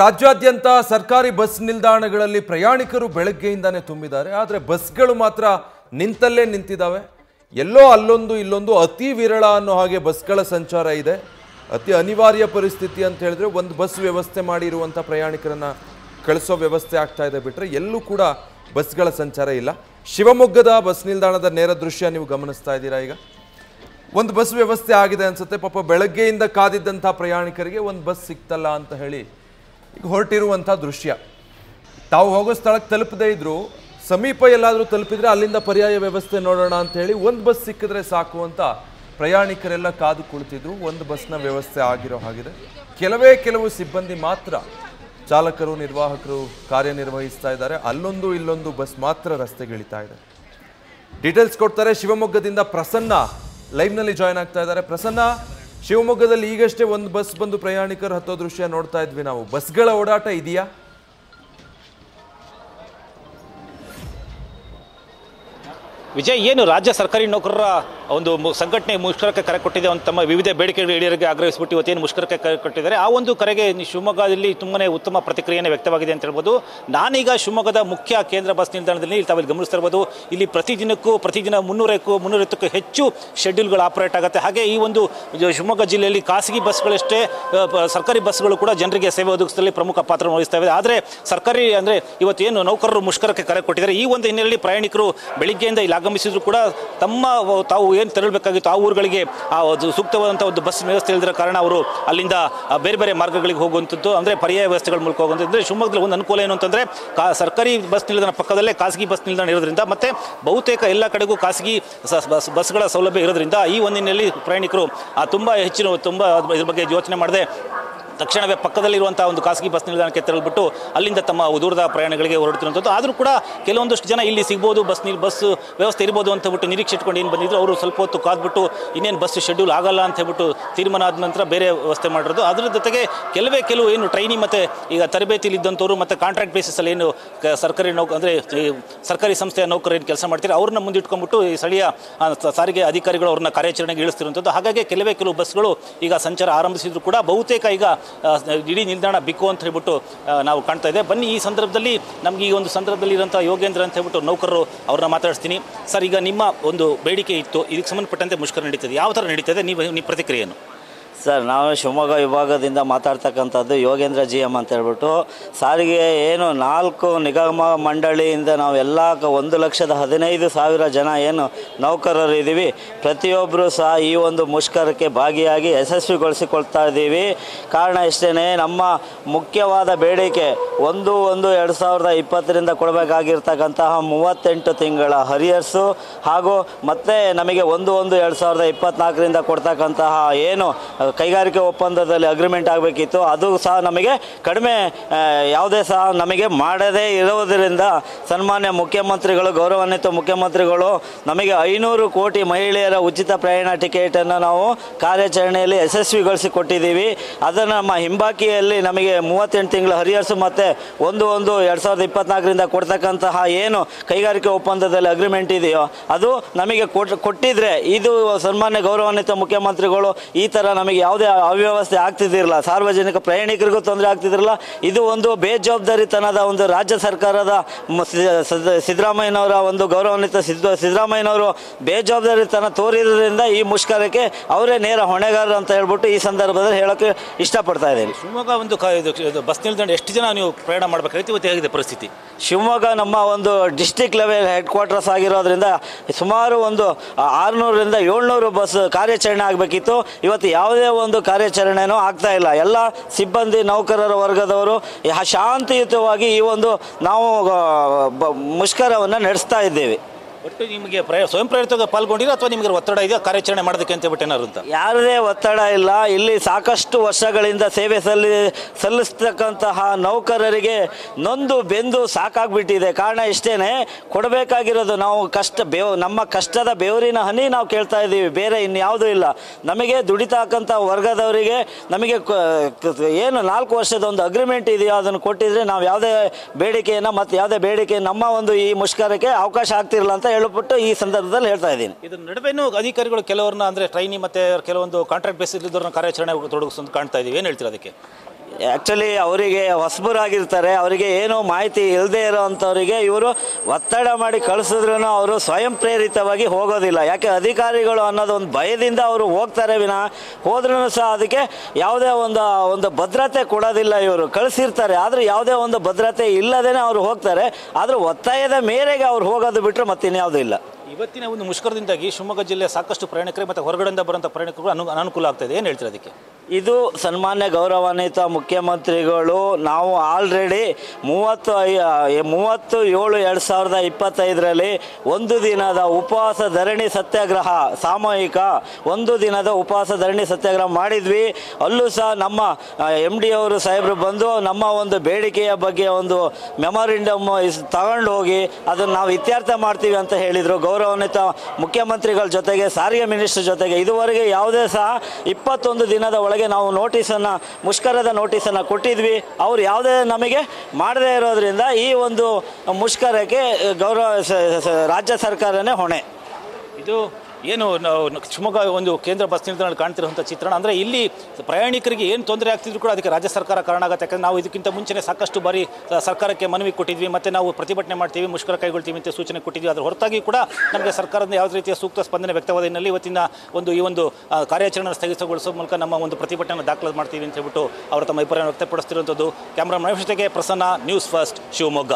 ರಾಜ್ಯಾದ್ಯಂತ ಸರ್ಕಾರಿ ಬಸ್ ನಿಲ್ದಾಣಗಳಲ್ಲಿ ಪ್ರಯಾಣಿಕರು ಬೆಳಗ್ಗೆಯಿಂದಾನೇ ತುಂಬಿದ್ದಾರೆ. ಆದರೆ ಬಸ್ಗಳು ಮಾತ್ರ ನಿಂತಲ್ಲೇ ನಿಂತಿದ್ದಾವೆ. ಎಲ್ಲೋ ಅಲ್ಲೊಂದು ಇಲ್ಲೊಂದು ಅತಿ ವಿರಳ ಅನ್ನೋ ಹಾಗೆ ಬಸ್ಗಳ ಸಂಚಾರ ಇದೆ. ಅತಿ ಅನಿವಾರ್ಯ ಪರಿಸ್ಥಿತಿ ಅಂತ ಹೇಳಿದ್ರೆ ಒಂದು ಬಸ್ ವ್ಯವಸ್ಥೆ ಮಾಡಿರುವಂಥ ಪ್ರಯಾಣಿಕರನ್ನ ಕಳಿಸೋ ವ್ಯವಸ್ಥೆ ಆಗ್ತಾ ಇದೆ ಬಿಟ್ಟರೆ ಎಲ್ಲೂ ಕೂಡ ಬಸ್ಗಳ ಸಂಚಾರ ಇಲ್ಲ. ಶಿವಮೊಗ್ಗದ ಬಸ್ ನಿಲ್ದಾಣದ ನೇರ ದೃಶ್ಯ ನೀವು ಗಮನಿಸ್ತಾ ಇದ್ದೀರಾ. ಈಗ ಒಂದು ಬಸ್ ವ್ಯವಸ್ಥೆ ಆಗಿದೆ ಅನ್ಸುತ್ತೆ. ಪಾಪ ಬೆಳಗ್ಗೆಯಿಂದ ಕಾದಿದ್ದಂಥ ಪ್ರಯಾಣಿಕರಿಗೆ ಒಂದು ಬಸ್ ಸಿಕ್ತಲ್ಲ ಅಂತ ಹೇಳಿ ಈಗ ಹೊರಟಿರುವಂಥ ದೃಶ್ಯ. ತಾವು ಹೋಗೋ ಸ್ಥಳಕ್ಕೆ ತಲುಪದೇ ಇದ್ರು ಸಮೀಪ ಎಲ್ಲಾದರೂ ತಲುಪಿದ್ರೆ ಅಲ್ಲಿಂದ ಪರ್ಯಾಯ ವ್ಯವಸ್ಥೆ ನೋಡೋಣ ಅಂತ ಹೇಳಿ ಒಂದು ಬಸ್ ಸಿಕ್ಕಿದ್ರೆ ಸಾಕು ಅಂತ ಪ್ರಯಾಣಿಕರೆಲ್ಲ ಕಾದು ಕುಳಿತಿದ್ರು. ಒಂದು ಬಸ್ನ ವ್ಯವಸ್ಥೆ ಆಗಿರೋ ಹಾಗಿದೆ. ಕೆಲವು ಸಿಬ್ಬಂದಿ ಮಾತ್ರ ಚಾಲಕರು ನಿರ್ವಾಹಕರು ಕಾರ್ಯನಿರ್ವಹಿಸ್ತಾ ಇದ್ದಾರೆ. ಅಲ್ಲೊಂದು ಇಲ್ಲೊಂದು ಬಸ್ ಮಾತ್ರ ರಸ್ತೆಗಿಳಿತಾ ಇದೆ. ಡೀಟೇಲ್ಸ್ ಕೊಡ್ತಾರೆ ಶಿವಮೊಗ್ಗದಿಂದ ಪ್ರಸನ್ನ ಲೈವ್ನಲ್ಲಿ ಜಾಯ್ನ್ ಆಗ್ತಾ ಇದ್ದಾರೆ. ಪ್ರಸನ್ನ, ಶಿವಮೊಗ್ಗದಲ್ಲಿ ಈಗಷ್ಟೇ ಒಂದು ಬಸ್ ಬಂದು ಪ್ರಯಾಣಿಕರು ಹತ್ತೋ ದೃಶ್ಯ ನೋಡ್ತಾ ಇದ್ವಿ ನಾವು. ಬಸ್ಗಳ ಓಡಾಟ ಇದೆಯಾ? ವಿಜಯ್, ಏನು ರಾಜ್ಯ ಸರ್ಕಾರಿ ನೌಕರರ ಒಂದು ಸಂಘಟನೆ ಮುಷ್ಕರಕ್ಕೆ ಕರೆ ಕೊಟ್ಟಿದೆ. ಒಂದು ತಮ್ಮ ವಿವಿಧ ಬೇಡಿಕೆಗಳು ಈಡೇರಿಕೆ ಆಗ್ರಹಿಸಿಬಿಟ್ಟು ಇವತ್ತೇನು ಮುಷ್ಕರಕ್ಕೆ ಕರೆ ಕೊಟ್ಟಿದ್ದಾರೆ, ಆ ಒಂದು ಕರೆಗೆ ಶಿವಮೊಗ್ಗದಲ್ಲಿ ತುಂಬನೇ ಉತ್ತಮ ಪ್ರತಿಕ್ರಿಯೆನೇ ವ್ಯಕ್ತವಾಗಿದೆ ಅಂತ ಹೇಳ್ಬೋದು. ನಾನೀಗ ಶಿವಮೊಗ್ಗದ ಮುಖ್ಯ ಕೇಂದ್ರ ಬಸ್ ನಿಲ್ದಾಣದಲ್ಲಿ ತಾವಿಲ್ಲಿ ಗಮನಿಸ್ತಾ ಇರ್ಬೋದು. ಇಲ್ಲಿ ಪ್ರತಿದಿನ 300ಕ್ಕೂ ಹೆಚ್ಚು ಶೆಡ್ಯೂಲ್ಗಳು ಆಪರೇಟ್ ಆಗುತ್ತೆ. ಹಾಗೆ ಈ ಒಂದು ಶಿವಮೊಗ್ಗ ಜಿಲ್ಲೆಯಲ್ಲಿ ಖಾಸಗಿ ಬಸ್ಗಳಷ್ಟೇ ಸರ್ಕಾರಿ ಬಸ್ಗಳು ಕೂಡ ಜನರಿಗೆ ಸೇವೆ ಒದಗಿಸುವಲ್ಲಿ ಪ್ರಮುಖ ಪಾತ್ರ ವಹಿಸ್ತಾ ಇದೆ. ಆದರೆ ಸರ್ಕಾರಿ ಅಂದರೆ ಇವತ್ತೇನು ನೌಕರರು ಮುಷ್ಕರಕ್ಕೆ ಕರೆ ಕೊಟ್ಟಿದ್ದಾರೆ, ಈ ಒಂದು ಹಿನ್ನೆಲೆಯಲ್ಲಿ ಪ್ರಯಾಣಿಕರು ಬೆಳಿಗ್ಗೆಯಿಂದ ಇಲ್ಲಿ ಆಗಮಿಸಿದ್ರು ಕೂಡ ತಾವು ಏನು ತೆರಳಬೇಕಾಗಿತ್ತು ಆ ಊರುಗಳಿಗೆ ಸೂಕ್ತವಾದಂಥ ಒಂದು ಬಸ್ ವ್ಯವಸ್ಥೆ ಇಲ್ಲದ ಕಾರಣ ಅವರು ಅಲ್ಲಿಂದ ಬೇರೆ ಬೇರೆ ಮಾರ್ಗಗಳಿಗೆ ಹೋಗುವಂಥದ್ದು, ಅಂದರೆ ಪರ್ಯಾಯ ವ್ಯವಸ್ಥೆಗಳ ಮೂಲಕ ಹೋಗುವಂಥದ್ದು. ಅಂದರೆ ಶಿವಮೊಗ್ಗದಲ್ಲಿ ಒಂದು ಅನುಕೂಲ ಏನು ಅಂತಂದರೆ ಸರ್ಕಾರಿ ಬಸ್ ನಿಲ್ದಾಣ ಪಕ್ಕದಲ್ಲೇ ಖಾಸಗಿ ಬಸ್ ನಿಲ್ದಾಣ ಇರೋದ್ರಿಂದ ಮತ್ತು ಬಹುತೇಕ ಎಲ್ಲ ಕಡೆಗೂ ಖಾಸಗಿ ಬಸ್ಗಳ ಸೌಲಭ್ಯ ಇರೋದ್ರಿಂದ ಈ ಒಂದು ಹಿನ್ನೆಲೆಯಲ್ಲಿ ಪ್ರಯಾಣಿಕರು ತುಂಬ ಇದ್ರ ಬಗ್ಗೆ ಯೋಚನೆ ಮಾಡದೆ ತಕ್ಷಣವೇ ಪಕ್ಕದಲ್ಲಿರುವಂಥ ಒಂದು ಖಾಸಗಿ ಬಸ್ ನಿಲ್ದಾಣಕ್ಕೆ ತೆರಳಿಬಿಟ್ಟು ಅಲ್ಲಿಂದ ತಮ್ಮ ದೂರದ ಪ್ರಯಾಣಗಳಿಗೆ ಹೊರಡ್ತಿರುವಂಥದ್ದು. ಆದರೂ ಕೂಡ ಕೆಲವೊಂದಷ್ಟು ಜನ ಇಲ್ಲಿ ಸಿಗ್ಬೋದು, ಬಸ್ ವ್ಯವಸ್ಥೆ ಇರ್ಬೋದು ಅಂತ ಹೇಳ್ಬಿಟ್ಟು ನಿರೀಕ್ಷೆ ಇಟ್ಕೊಂಡು ಏನು ಬಂದಿದ್ರು ಅವರು ಸ್ವಲ್ಪ ಹೊತ್ತು ಕಾದ್ಬಿಟ್ಟು ಇನ್ನೇನು ಬಸ್ ಶೆಡ್ಯೂಲ್ ಆಗಲ್ಲ ಅಂತ ಹೇಳ್ಬಿಟ್ಟು ತೀರ್ಮಾನ ಆದ ನಂತರ ಬೇರೆ ವ್ಯವಸ್ಥೆ ಮಾಡಿರೋದು. ಅದರ ಜೊತೆಗೆ ಕೆಲವು ಏನು ಟ್ರೈನಿಂಗ್ ಮತ್ತು ಈಗ ತರಬೇತಿಯಲ್ಲಿ ಇದ್ದಂಥವ್ರು ಮತ್ತು ಕಾಂಟ್ರಾಕ್ಟ್ ಬೇಸಿಸಲ್ಲಿ ಏನು ಸರ್ಕಾರಿ ಸಂಸ್ಥೆಯ ನೌಕರರು ಏನು ಕೆಲಸ ಮಾಡ್ತಾರೆ ಅವ್ರನ್ನ ಮುಂದಿಟ್ಕೊಂಡ್ಬಿಟ್ಟು ಈ ಸ್ಥಳೀಯ ಸಾರಿಗೆ ಅಧಿಕಾರಿಗಳು ಅವ್ರನ್ನ ಕಾರ್ಯಾಚರಣೆಗೆ ಇಳಿಸ್ತಿರುವಂಥದ್ದು. ಹಾಗಾಗಿ ಕೆಲವು ಬಸ್ಗಳು ಈಗ ಸಂಚಾರ ಆರಂಭಿಸಿದ್ರು ಕೂಡ ಬಹುತೇಕ ಈಗ ಇಡೀ ನಿಲ್ದಾಣ ಬಿಕ್ಕು ಅಂತ ಹೇಳ್ಬಿಟ್ಟು ನಾವು ಕಾಣ್ತಾ ಇದೆ. ಬನ್ನಿ, ಈ ಸಂದರ್ಭದಲ್ಲಿ ನಮಗೆ ಈ ಒಂದು ಸಂದರ್ಭದಲ್ಲಿ ಇರೋಂಥ ಯೋಗೇಂದ್ರ ಅಂತ ಹೇಳ್ಬಿಟ್ಟು ನೌಕರರು ಅವ್ರನ್ನ ಮಾತಾಡಿಸ್ತೀನಿ. ಸರ್, ಈಗ ನಿಮ್ಮ ಒಂದು ಬೇಡಿಕೆ ಇತ್ತು, ಇದಕ್ಕೆ ಸಂಬಂಧಪಟ್ಟಂತೆ ಮುಷ್ಕರ ನಡೀತದೆ, ಯಾವ ಥರ ನಡೀತದೆ, ನಿಮ್ಮ ಪ್ರತಿಕ್ರಿಯೆಯನ್ನು? ಸರ್, ನಾವು ಶಿವಮೊಗ್ಗ ವಿಭಾಗದಿಂದ ಮಾತಾಡ್ತಕ್ಕಂಥದ್ದು ಯೋಗೇಂದ್ರ GM ಅಂತ ಹೇಳ್ಬಿಟ್ಟು. ಸಾರಿಗೆ ಏನು 4 ನಿಗಮ ಮಂಡಳಿಯಿಂದ ನಾವು ಎಲ್ಲ 1,15,000 ಜನ ಏನು ನೌಕರರು ಇದ್ದೀವಿ, ಪ್ರತಿಯೊಬ್ಬರು ಸಹ ಈ ಒಂದು ಮುಷ್ಕರಕ್ಕೆ ಭಾಗಿಯಾಗಿ ಯಶಸ್ವಿಗೊಳಿಸಿಕೊಳ್ತಾ ಇದ್ದೀವಿ. ಕಾರಣ ಇಷ್ಟೇ, ನಮ್ಮ ಮುಖ್ಯವಾದ ಬೇಡಿಕೆ 1/1/2020 ಕೊಡಬೇಕಾಗಿರ್ತಕ್ಕಂತಹ 38 ತಿಂಗಳ ಹರಿಯರ್ಸು ಹಾಗೂ ಮತ್ತೆ ನಮಗೆ 1/1/2024 ಕೊಡ್ತಕ್ಕಂತಹ ಏನು ಕೈಗಾರಿಕೆ ಒಪ್ಪಂದದಲ್ಲಿ ಅಗ್ರಿಮೆಂಟ್ ಆಗಬೇಕಿತ್ತು, ಅದು ಸಹ ನಮಗೆ ಕಡಿಮೆ ಯಾವುದೇ ಸಹ ನಮಗೆ ಮಾಡದೇ ಇರುವುದರಿಂದ ಸನ್ಮಾನ್ಯ ಮುಖ್ಯಮಂತ್ರಿಗಳು, ಗೌರವಾನ್ವಿತ ಮುಖ್ಯಮಂತ್ರಿಗಳು ನಮಗೆ 500 ಕೋಟಿ ಮಹಿಳೆಯರ ಉಚಿತ ಪ್ರಯಾಣ ಟಿಕೆಟನ್ನು ನಾವು ಕಾರ್ಯಾಚರಣೆಯಲ್ಲಿ ಯಶಸ್ವಿಗೊಳಿಸಿಕೊಟ್ಟಿದ್ದೀವಿ. ಅದನ್ನು ನಮ್ಮ ಹಿಂಬಾಕಿಯಲ್ಲಿ ನಮಗೆ 38 ತಿಂಗಳ ಹರಿಯರ್ಸು ಮತ್ತು 1/1/2024 ಕೊಡ್ತಕ್ಕಂತಹ ಏನು ಕೈಗಾರಿಕೆ ಒಪ್ಪಂದದಲ್ಲಿ ಅಗ್ರಿಮೆಂಟ್ ಇದೆಯೋ ಅದು ನಮಗೆ ಕೊಟ್ಟಿದ್ರೆ ಇದು ಸನ್ಮಾನ್ಯ ಗೌರವಾನ್ವಿತ ಮುಖ್ಯಮಂತ್ರಿಗಳು ಈ ಥರ ನಮಗೆ ಯಾವುದೇ ಅವ್ಯವಸ್ಥೆ ಆಗ್ತಿದ್ದಿರಲ್ಲ, ಸಾರ್ವಜನಿಕ ಪ್ರಯಾಣಿಕರಿಗೂ ತೊಂದರೆ ಆಗ್ತಿದ್ದಿರಲ್ಲ. ಇದು ಒಂದು ಬೇಜವಾಬ್ದಾರಿತನದ ಒಂದು ರಾಜ್ಯ ಸರ್ಕಾರದ ಸಿದ್ದರಾಮಯ್ಯನವರ ಒಂದು ಗೌರವಾನ್ವಿತ ಸಿದ್ದರಾಮಯ್ಯನವರು ಬೇಜವಾಬ್ದಾರಿತನ ತೋರಿದ್ರಿಂದ ಈ ಮುಷ್ಕರಕ್ಕೆ ಅವರೇ ನೇರ ಹೊಣೆಗಾರರು ಅಂತ ಹೇಳ್ಬಿಟ್ಟು ಈ ಸಂದರ್ಭದಲ್ಲಿ ಹೇಳೋಕ್ಕೆ ಇಷ್ಟಪಡ್ತಾ ಇದ್ದೀನಿ. ಶಿವಮೊಗ್ಗ ಒಂದು ಬಸ್ ನಿಲ್ದಾಣ ಎಷ್ಟು ಜನ ನೀವು ಪ್ರಯಾಣ ಮಾಡಬೇಕಾಗಿತ್ತು, ಇವತ್ತು ಹೇಗಿದೆ ಪರಿಸ್ಥಿತಿ? ಶಿವಮೊಗ್ಗ ನಮ್ಮ ಒಂದು ಡಿಸ್ಟಿಕ್ ಲೆವೆಲ್ ಹೆಡ್ ಕ್ವಾರ್ಟರ್ಸ್ ಆಗಿರೋದ್ರಿಂದ ಸುಮಾರು ಒಂದು 600ರಿಂದ 700 ಬಸ್ ಕಾರ್ಯಾಚರಣೆ ಆಗಬೇಕಿತ್ತು. ಇವತ್ತು ಯಾವುದೇ ಒಂದು ಕಾರ್ಯಾಚರಣೆನೂ ಆಗ್ತಾ ಇಲ್ಲ. ಎಲ್ಲ ಸಿಬ್ಬಂದಿ ನೌಕರರ ವರ್ಗದವರು ಶಾಂತಿಯುತವಾಗಿ ಈ ಒಂದು ನಾವು ಮುಷ್ಕರವನ್ನು ನಡೆಸ್ತಾ ಇದ್ದೇವೆ. ಒಟ್ಟು ನಿಮಗೆ ಸ್ವಯಂ ಪ್ರೇರಿತವಾಗಿ ಪಾಲ್ಗೊಂಡಿರೋ ಅಥವಾ ನಿಮಗೆ ಒತ್ತಡ ಇದೆ ಕಾರ್ಯಾಚರಣೆ ಮಾಡೋದಕ್ಕೆ ಅಂತ ಹೇಳ್ಬಿಟ್ಟು ಏನಾರು ಅಂತ? ಯಾವುದೇ ಒತ್ತಡ ಇಲ್ಲ. ಇಲ್ಲಿ ಸಾಕಷ್ಟು ವರ್ಷಗಳಿಂದ ಸೇವೆ ಸಲ್ಲಿಸ್ತಕ್ಕಂತಹ ನೌಕರರಿಗೆ ನೊಂದು ಬೆಂದು ಸಾಕಾಗ್ಬಿಟ್ಟಿದೆ. ಕಾರಣ ಇಷ್ಟೇ, ಕೊಡಬೇಕಾಗಿರೋದು ನಾವು ನಮ್ಮ ಕಷ್ಟದ ಬೆವರಿನ ಹನಿ ನಾವು ಕೇಳ್ತಾ ಇದ್ದೀವಿ, ಬೇರೆ ಇನ್ಯಾವುದೂ ಇಲ್ಲ. ನಮಗೆ ದುಡಿತಕ್ಕಂಥ ವರ್ಗದವರಿಗೆ ನಮಗೆ ಏನು 4 ವರ್ಷದ ಒಂದು ಅಗ್ರಿಮೆಂಟ್ ಇದೆಯೋ ಅದನ್ನು ಕೊಟ್ಟಿದ್ರೆ ನಾವು ಯಾವುದೇ ಬೇಡಿಕೆಯನ್ನು ಮತ್ತು ಯಾವುದೇ ಬೇಡಿಕೆ ನಮ್ಮ ಒಂದು ಈ ಮುಷ್ಕರಕ್ಕೆ ಅವಕಾಶ ಆಗ್ತಿರಲ್ಲ ಅಂತ ಹೇಳಿಬಿಟ್ಟು ಈ ಸಂದರ್ಭದಲ್ಲಿ ಹೇಳ್ತಾ ಇದ್ದೀನಿ. ಇದರ ನಡುವೆನೂ ಅಧಿಕಾರಿಗಳು ಕೆಲವರನ್ನ ಅಂದರೆ ಟ್ರೈನಿ ಮತ್ತು ಕೆಲವೊಂದು ಕಾಂಟ್ರಾಕ್ಟ್ ಬೇಸಿಸ್ ಇದ್ದವ್ರನ್ನ ಕಾರ್ಯಾಚರಣೆ ತೊಡಗಿಸೋದು ಕಾಣ್ತಾ ಇದ್ದೀವಿ, ಏನು ಹೇಳ್ತೀರಾ ಅದಕ್ಕೆ? ಆ್ಯಕ್ಚುಲಿ ಅವರಿಗೆ ಹೊಸಬರಾಗಿರ್ತಾರೆ, ಅವರಿಗೆ ಏನೋ ಮಾಹಿತಿ ಇಲ್ಲದೆ ಇರೋವಂಥವರಿಗೆ ಇವರು ಒತ್ತಡ ಮಾಡಿ ಕಳಿಸಿದ್ರೂ ಅವರು ಸ್ವಯಂ ಪ್ರೇರಿತವಾಗಿ ಹೋಗೋದಿಲ್ಲ. ಯಾಕೆ ಅಧಿಕಾರಿಗಳು ಅನ್ನೋದು ಒಂದು ಭಯದಿಂದ ಅವರು ಹೋಗ್ತಾರೆ ವಿನ ಹೋದ್ರೂ ಸಹ ಅದಕ್ಕೆ ಯಾವುದೇ ಒಂದು ಭದ್ರತೆ ಕೊಡೋದಿಲ್ಲ. ಇವರು ಕಳಿಸಿರ್ತಾರೆ ಆದರೆ ಯಾವುದೇ ಒಂದು ಭದ್ರತೆ ಇಲ್ಲದೇ ಅವರು ಹೋಗ್ತಾರೆ. ಆದರೆ ಒತ್ತಾಯದ ಮೇರೆಗೆ ಅವ್ರು ಹೋಗೋದು ಬಿಟ್ಟರೆ ಮತ್ತಿನ್ಯಾವುದೂ ಇಲ್ಲ. ಇವತ್ತಿನ ಒಂದು ಮುಷ್ಕರದಿಂದಾಗಿ ಶಿವಮೊಗ್ಗ ಜಿಲ್ಲೆಯ ಸಾಕಷ್ಟು ಪ್ರಯಾಣಿಕರಿಗೆ ಮತ್ತು ಹೊರಗಡೆಯಿಂದ ಬರುವಂಥ ಪ್ರಯಾಣಿಕರು ಅನುಕೂಲ ಆಗ್ತಾಯಿದೆ. ಏನು ಹೇಳ್ತೀರಾ ಅದಕ್ಕೆ? ಇದು ಸನ್ಮಾನ್ಯ ಗೌರವಾನ್ವಿತ ಮುಖ್ಯಮಂತ್ರಿಗಳು ನಾವು ಆಲ್ರೆಡಿ 30/7/2025 ಒಂದು ದಿನದ ಉಪವಾಸ ಧರಣಿ ಸತ್ಯಾಗ್ರಹ, ಸಾಮೂಹಿಕ ಒಂದು ದಿನದ ಉಪವಾಸ ಧರಣಿ ಸತ್ಯಾಗ್ರಹ ಮಾಡಿದ್ವಿ. ಅಲ್ಲೂ ಸಹ ನಮ್ಮ MD ಅವರು ಸಾಹೇಬರು ಬಂದು ನಮ್ಮ ಒಂದು ಬೇಡಿಕೆಯ ಬಗ್ಗೆ ಒಂದು ಮೆಮೊರಿಂಡಮ್ ತಗೊಂಡು ಹೋಗಿ ಅದನ್ನು ನಾವು ಇತ್ಯರ್ಥ ಮಾಡ್ತೀವಿ ಅಂತ ಹೇಳಿದರು. ಗೌರವಾನ್ವಿತ ಮುಖ್ಯಮಂತ್ರಿಗಳ ಜೊತೆಗೆ ಸಾರಿಗೆ ಮಿನಿಸ್ಟರ್ ಜೊತೆಗೆ ಇದುವರೆಗೆ ಯಾವುದೇ ಸಹ 21 ದಿನದ ಒಳಗೆ ನಾವು ಮುಷ್ಕರದ ನೋಟಿಸನ್ನು ಕೊಟ್ಟಿದ್ವಿ. ಅವ್ರು ಯಾವುದೇ ನಮಗೆ ಮಾಡದೇ ಇರೋದ್ರಿಂದ ಈ ಒಂದು ಮುಷ್ಕರಕ್ಕೆ ರಾಜ್ಯ ಸರ್ಕಾರನೇ ಹೊಣೆ. ಇದು ಏನು ಶಿವಮೊಗ್ಗ ಒಂದು ಕೇಂದ್ರ ಬಸ್ ನಿಲ್ದಾಣದಲ್ಲಿ ಕಾಣ್ತಿರುವಂಥ ಚಿತ್ರಣ ಅಂದರೆ ಇಲ್ಲಿ ಪ್ರಯಾಣಿಕರಿಗೆ ಏನು ತೊಂದರೆ ಆಗ್ತಿದ್ರು ಕೂಡ ಅದಕ್ಕೆ ರಾಜ್ಯ ಸರ್ಕಾರ ಕಾರಣ ಆಗುತ್ತೆ. ಯಾಕಂದರೆ ನಾವು ಇದಕ್ಕಿಂತ ಮುಂಚೆನೇ ಸಾಕಷ್ಟು ಬಾರಿ ಸರ್ಕಾರಕ್ಕೆ ಮನವಿ ಕೊಟ್ಟಿದ್ವಿ, ಮತ್ತು ನಾವು ಪ್ರತಿಭಟನೆ ಮಾಡ್ತೀವಿ, ಮುಷ್ಕರ ಕೈಗೊಳ್ತೀವಿ ಅಂತ ಸೂಚನೆ ಕೊಟ್ಟಿದ್ವಿ. ಅದರ ಹೊರತಾಗಿ ಕೂಡ ನಮಗೆ ಸರ್ಕಾರದಿಂದ ಯಾವುದೇ ರೀತಿಯ ಸೂಕ್ತ ಸ್ಪಂದನೆ ವ್ಯಕ್ತವಾದ ಹಿನ್ನೆಲೆ ಇವತ್ತಿನ ಈ ಒಂದು ಕಾರ್ಯಾಚರಣೆ ಸ್ಥಗಿತಗೊಳಿಸೋ ಮೂಲಕ ನಮ್ಮ ಒಂದು ಪ್ರತಿಭಟನೆ ದಾಖಲು ಮಾಡ್ತೀವಿ ಅಂತ ಹೇಳ್ಬಿಟ್ಟು ಅವರು ತಮ್ಮ ಅಭಿಪ್ರಾಯ ವ್ಯಕ್ತಪಡಿಸ್ತಿರುವಂಥದ್ದು. ಕ್ಯಾಮ್ರಾ ಮಹೇಶ್ ಜೊತೆಗೆ ಪ್ರಸನ್ನ, ನ್ಯೂಸ್ ಫಸ್ಟ್, ಶಿವಮೊಗ್ಗ.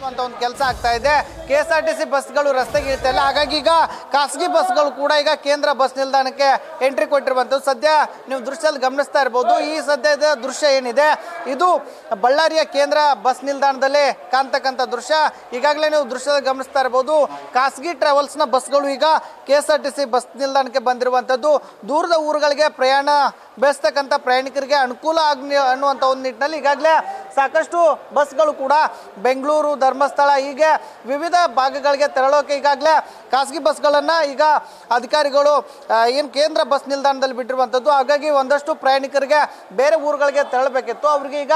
ಅಂತ ಒಂದು ಕೆಲಸ ಆಗ್ತಾ ಇದೆ. KSRTC ಬಸ್ಗಳು ರಸ್ತೆಗೆ ಇಳ್ತಾ ಇಲ್ಲ. ಹಾಗಾಗಿ ಈಗ ಖಾಸಗಿ ಬಸ್ಗಳು ಕೂಡ ಈಗ ಕೇಂದ್ರ ಬಸ್ ನಿಲ್ದಾಣಕ್ಕೆ ಎಂಟ್ರಿ ಕೊಟ್ಟಿರುವಂಥದ್ದು ಸದ್ಯ ನೀವು ದೃಶ್ಯದಲ್ಲಿ ಗಮನಿಸ್ತಾ ಇರ್ಬೋದು. ಈ ಸದ್ಯದ ದೃಶ್ಯ ಏನಿದೆ ಇದು ಬಳ್ಳಾರಿಯ ಕೇಂದ್ರ ಬಸ್ ನಿಲ್ದಾಣದಲ್ಲಿ ಕಾಣ್ತಕ್ಕಂಥ ದೃಶ್ಯ. ಈಗಾಗಲೇ ನೀವು ದೃಶ್ಯದಲ್ಲಿ ಗಮನಿಸ್ತಾ ಇರ್ಬೋದು. ಖಾಸಗಿ ಟ್ರಾವೆಲ್ಸ್ನ ಬಸ್ಗಳು ಈಗ KSRTC ಬಸ್ ನಿಲ್ದಾಣಕ್ಕೆ ಬಂದಿರುವಂಥದ್ದು. ದೂರದ ಊರುಗಳಿಗೆ ಪ್ರಯಾಣ ಬೆಳೆಸ್ತಕ್ಕಂಥ ಪ್ರಯಾಣಿಕರಿಗೆ ಅನುಕೂಲ ಆಗಲಿ ಅನ್ನುವಂಥ ಒಂದು ನಿಟ್ಟಿನಲ್ಲಿ ಈಗಾಗಲೇ ಸಾಕಷ್ಟು ಬಸ್ಗಳು ಕೂಡ ಬೆಂಗಳೂರು, ಧರ್ಮಸ್ಥಳ ಹೀಗೆ ವಿವಿಧ ಭಾಗಗಳಿಗೆ ತೆರಳೋಕೆ ಈಗಾಗಲೇ ಖಾಸಗಿ ಬಸ್ಗಳನ್ನು ಈಗ ಅಧಿಕಾರಿಗಳು ಏನು ಕೇಂದ್ರ ಬಸ್ ನಿಲ್ದಾಣದಲ್ಲಿ ಬಿಟ್ಟಿರುವಂಥದ್ದು. ಹಾಗಾಗಿ ಒಂದಷ್ಟು ಪ್ರಯಾಣಿಕರಿಗೆ ಬೇರೆ ಊರುಗಳಿಗೆ ತೆರಳಬೇಕಿತ್ತು, ಅವ್ರಿಗೆ ಈಗ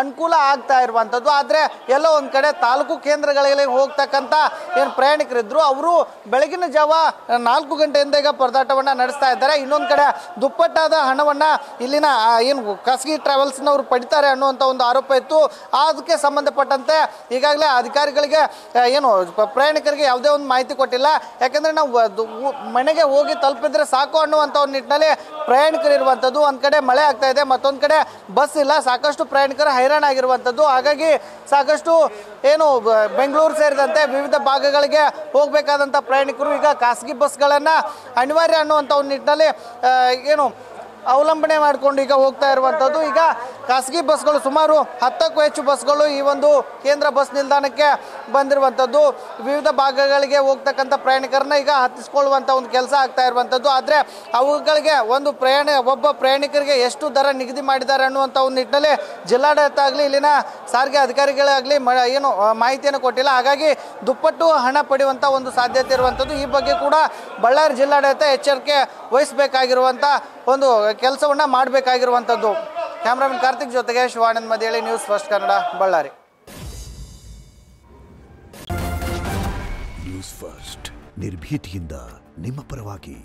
ಅನುಕೂಲ ಆಗ್ತಾ ಇರುವಂಥದ್ದು. ಆದರೆ ಎಲ್ಲೋ ಒಂದು ಕಡೆ ತಾಲೂಕು ಕೇಂದ್ರಗಳಿಗೆ ಹೋಗ್ತಕ್ಕಂಥ ಏನು ಪ್ರಯಾಣಿಕರಿದ್ರು ಅವರು ಬೆಳಗಿನ ಜಾವ 4 ಗಂಟೆಯಿಂದ ಈಗ ಪರದಾಟವನ್ನು ನಡೆಸ್ತಾ ಇದ್ದಾರೆ. ಇನ್ನೊಂದು ಕಡೆ ದುಪ್ಪಟ್ಟಾದ ಹಣವನ್ನು ಇಲ್ಲಿನ ಏನು ಖಾಸಗಿ ಟ್ರಾವೆಲ್ಸ್ನವರು ಪಡಿತಾರೆ ಅನ್ನುವಂಥ ಒಂದು ಆರೋಪ ಇತ್ತು. ಅದಕ್ಕೆ ಸಂಬಂಧಪಟ್ಟಂತೆ ಈಗಾಗಲೇ ಅಧಿಕಾರಿಗಳಿಗೆ ಏನು ಪ್ರಯಾಣಿಕರಿಗೆ ಯಾವುದೇ ಒಂದು ಮಾಹಿತಿ ಕೊಟ್ಟಿಲ್ಲ. ಯಾಕಂದರೆ ನಾವು ಮನೆಗೆ ಹೋಗಿ ತಲುಪಿದ್ರೆ ಸಾಕು ಅನ್ನುವಂಥ ಒಂದು ನಿಟ್ಟಿನಲ್ಲಿ ಪ್ರಯಾಣಿಕರು ಇರುವಂಥದ್ದು. ಒಂದು ಕಡೆ ಮಳೆ ಆಗ್ತಾ ಇದೆ, ಮತ್ತೊಂದು ಕಡೆ ಬಸ್ ಇಲ್ಲ, ಸಾಕಷ್ಟು ಪ್ರಯಾಣಿಕರು ಹೈರಾಣ ಆಗಿರುವಂಥದ್ದು. ಹಾಗಾಗಿ ಸಾಕಷ್ಟು ಏನು ಬೆಂಗಳೂರು ಸೇರಿದಂತೆ ವಿವಿಧ ಭಾಗಗಳಿಗೆ ಹೋಗಬೇಕಾದಂಥ ಪ್ರಯಾಣಿಕರು ಈಗ ಖಾಸಗಿ ಬಸ್ಗಳನ್ನು ಅನಿವಾರ್ಯ ಅನ್ನುವಂಥ ಒಂದು ನಿಟ್ಟಿನಲ್ಲಿ ಏನು ಅವಲಂಬನೆ ಮಾಡಿಕೊಂಡು ಈಗ ಹೋಗ್ತಾ ಇರುವಂಥದ್ದು. ಈಗ ಖಾಸಗಿ ಬಸ್ಗಳು ಸುಮಾರು 10ಕ್ಕೂ ಹೆಚ್ಚು ಬಸ್ಗಳು ಈ ಒಂದು ಕೇಂದ್ರ ಬಸ್ ನಿಲ್ದಾಣಕ್ಕೆ ಬಂದಿರುವಂಥದ್ದು. ವಿವಿಧ ಭಾಗಗಳಿಗೆ ಹೋಗ್ತಕ್ಕಂಥ ಪ್ರಯಾಣಿಕರನ್ನ ಈಗ ಹತ್ತಿಸ್ಕೊಳ್ಳುವಂಥ ಒಂದು ಕೆಲಸ ಆಗ್ತಾ ಇರುವಂಥದ್ದು. ಆದರೆ ಅವುಗಳಿಗೆ ಒಬ್ಬ ಪ್ರಯಾಣಿಕರಿಗೆ ಎಷ್ಟು ದರ ನಿಗದಿ ಮಾಡಿದ್ದಾರೆ ಅನ್ನುವಂಥ ಒಂದು ನಿಟ್ಟಿನಲ್ಲಿ ಜಿಲ್ಲಾಡಳಿತ ಆಗಲಿ ಇಲ್ಲಿನ ಸಾರಿಗೆ ಅಧಿಕಾರಿಗಳಾಗಲಿ ಏನು ಮಾಹಿತಿಯನ್ನು ಕೊಟ್ಟಿಲ್ಲ. ಹಾಗಾಗಿ ದುಪ್ಪಟ್ಟು ಹಣ ಪಡೆಯುವಂಥ ಒಂದು ಸಾಧ್ಯತೆ ಇರುವಂಥದ್ದು. ಈ ಬಗ್ಗೆ ಕೂಡ ಬಳ್ಳಾರಿ ಜಿಲ್ಲಾಡಳಿತ ಎಚ್ಚರಿಕೆ ವಹಿಸಬೇಕಾಗಿರುವಂಥ ಒಂದು ಕೆಲಸವನ್ನು ಮಾಡಬೇಕಾಗಿರುವಂಥದ್ದು. ಕ್ಯಾಮ್ರಾಮನ್ ಕಾರ್ತಿಕ್ ಜೊತೆಗೆ Shivanand Madiyali, news first Kannada, Ballari. News first ನಿರ್ಭೀತಿಯಿಂದ ನಿಮ್ಮ ಪರವಾಗಿ.